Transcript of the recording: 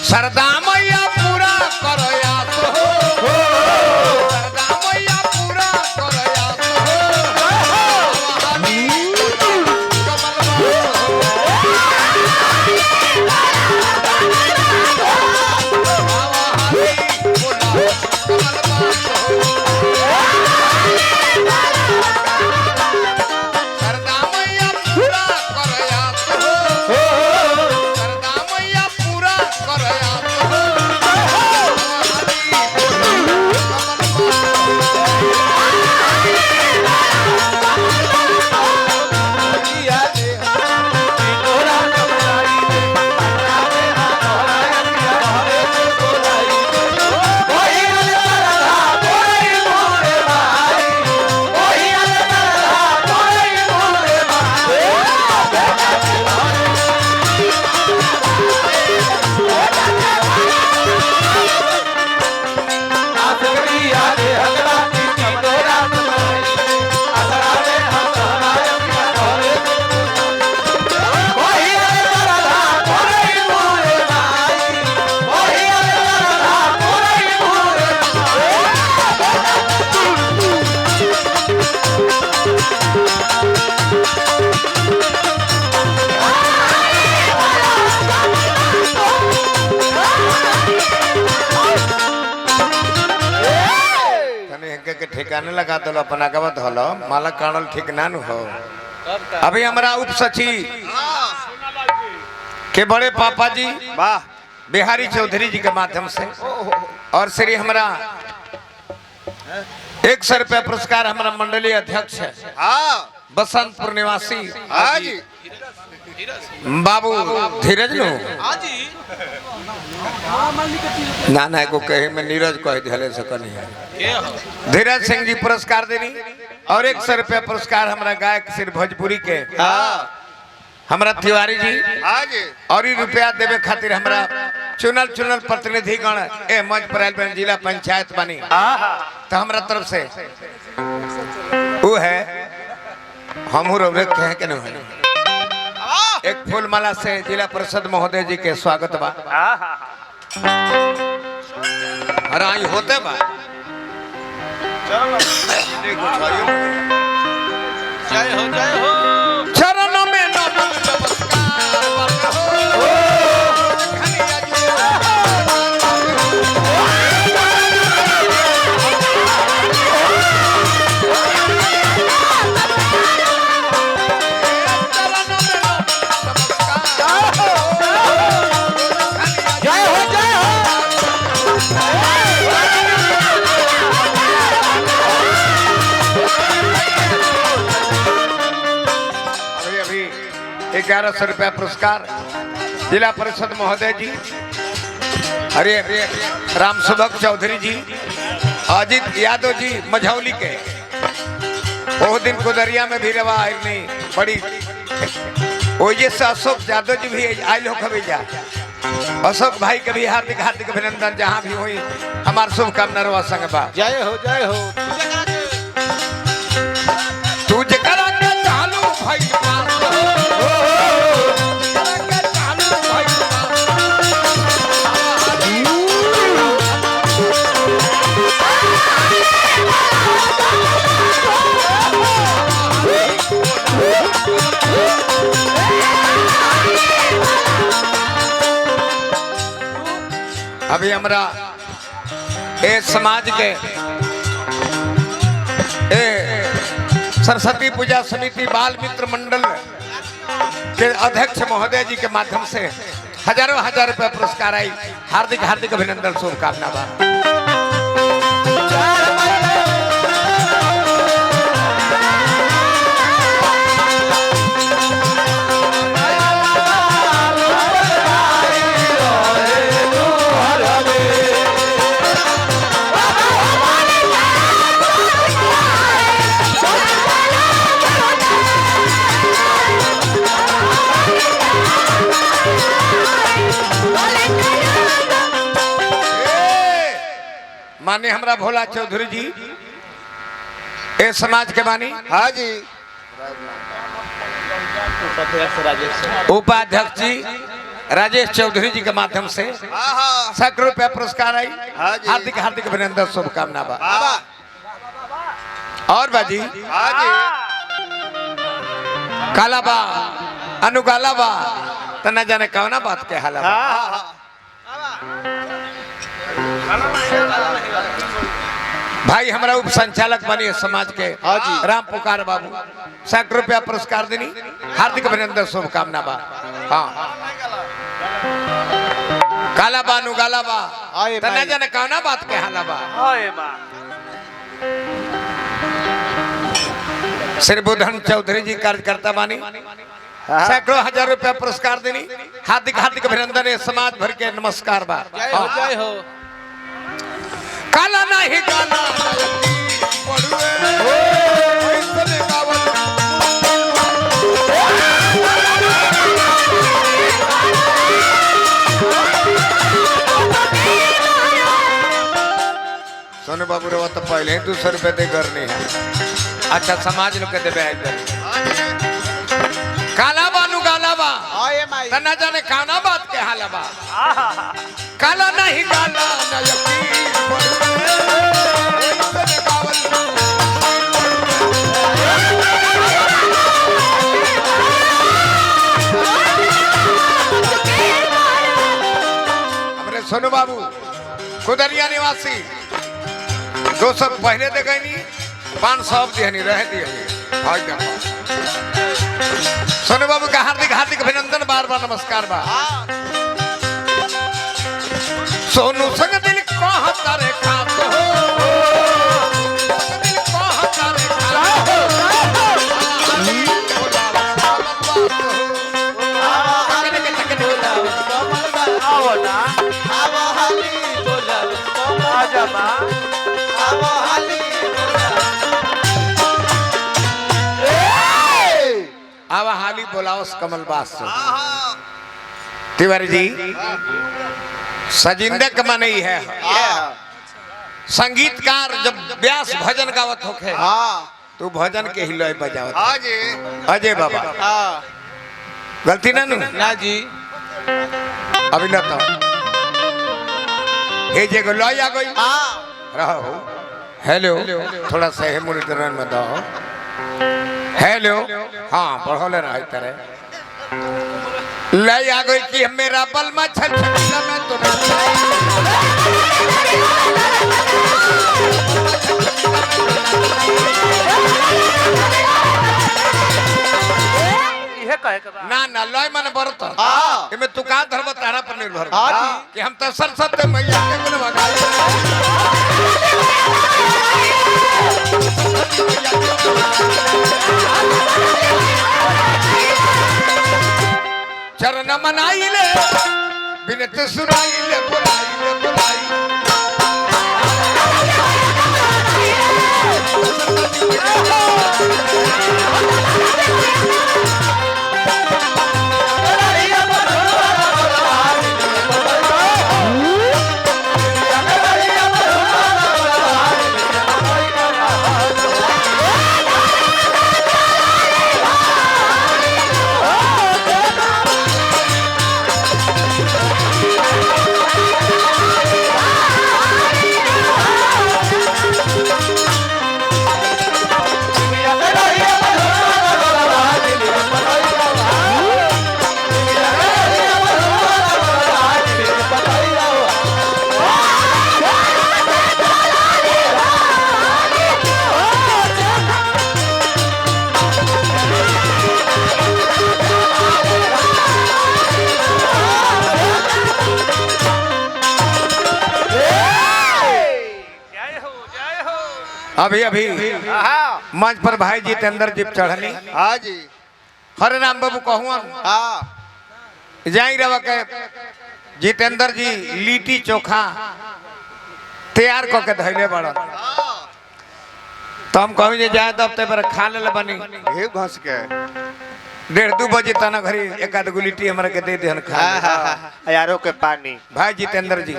सरदा मैया पूरा करया तो सरदा मैया पूरा करया तो ठिकाने लगा दो अपना गवत हलो माला कानल ठीक ना हो। अभी हमारा उप सचिव के बड़े पापा जी वाह बिहारी चौधरी जी के माध्यम से और श्री हमारा 100 रुपया पुरस्कार हमारा मंडलीय अध्यक्ष है बसंतपुर निवासी बाबू धीरज नो ना को कहे मैं नीरज कह दिले सकनी है धीरज सिंह जी पुरस्कार देनी और 100 रुपया पुरस्कार हमारा गायक श्री भोजपुरी के हमारा तिवारी जी और रुपया देवे खातिर हमारा चुनल चुनल प्रतिनिधि गण ए मंच पर जिला पंचायत बनी तो हमारा तरफ से वो है हम कहे के नहीं एक फूल माला से जिला परिषद महोदय जी के स्वागत बा हराई होते बा जय हो चरण में अभी 1100 रुपया पुरस्कार जिला परिषद महोदय जी अरे राम सुभग चौधरी जी अजित यादव जी मझौली के बहुत दिन कुदरिया में भी रवा नहीं बड़ी ओजे से अशोक यादव जी भी आयल हो कभी जा अशोक भाई के भी हार्दिक हार्दिक अभिनंदन जहाँ भी हुई हमार शुभकामना रवा संग बा जय हो तू जकरा के चालू भाई अभी हमरा ए समाज के सरस्वती पूजा समिति बाल मित्र मंडल के अध्यक्ष महोदय जी के माध्यम से हजारों हजार रुपया पुरस्कार आई हार्दिक हार्दिक अभिनंदन शुभकामना बा माने हमरा भोला चौधरी जी ए समाज के बानी हाँ जी उपाध्यक्ष जी राजेश चौधरी जी के माध्यम से 100 रुपया पुरस्कार आई। हार्दिक हार्दिक अभिनंदन शुभकामना बा। और बाजी काला बा अनुगाला बा तो न जाने कौना बात के हाला बा। भाई हमारा उप संचालक बने समाज के राम पुकार बाबू 100 रुपया पुरस्कार देनी। हार्दिक अभिनंदन शुभकामना बा। हाँ काला बा अनुगाला बा तो न जाने कौना बात के हाला बा। श्री बुधन चौधरी जी कार्यकर्ता बानी 100 हजार रुपया पुरस्कार देनी। हार्दिक हार्दिक अभिनंदन समाज भर के नमस्कार बा। जय हो काला नहीं गाना सोनू बाबू रे तो पहले ही 200 रुपये दे करनी है। अच्छा समाज लोग के देवे काला बानू गाला बा तना जाने काना बात के हाला बा। काला नहीं गाला न हमरे सोनू बाबू कुदरिया निवासी 200 पहले दे गई नहीं 500 दिहनी रह दिए। सोनू बाबू का हार्दिक हार्दिक अभिनंदन बार बार नमस्कार बा। सोनू संग दिल कहता रे खात हो दिल कहता रे खात आवा हाली बोलाओस कमल बास तिवारी जी सजिंदे कमा नहीं है। संगीतकार जब व्यास भजन गावत होखे तो भजन के हिलोय बजावत। अजय बाबा गलती ना नु ना जी अभी ना तो हे जे लय आ गई रहो। हेलो थोड़ा सा है मुनिटरन में दो। हेलो हाँ पढ़ोले रहा तरह लय आ गई कि मेरा बल में छलछला में तो ना ना लय मन बरत एमे तू का धर्म तारा पर निर्भर कि हम तो सरस्वती मैया के गुण बगा चरण मनाई ले बिनत सुनाई ले बुलाई ले बुलाई अभी अभी मंच पर भाई जितेंद्र जी चढ़नी। हाँ जी हरे राम बाबू कहूँ जाई रवा के जितेंद्र जी लिट्टी चोखा तैयार करके धैले बड़ा तो हम कहूँ जे जाए तब ते पर खा ले बनी घस के 1:30 बजे तना घरी एक आध गो लिट्टी हमरा के दे देहन खा यारों के पानी भाई जितेंद्र जी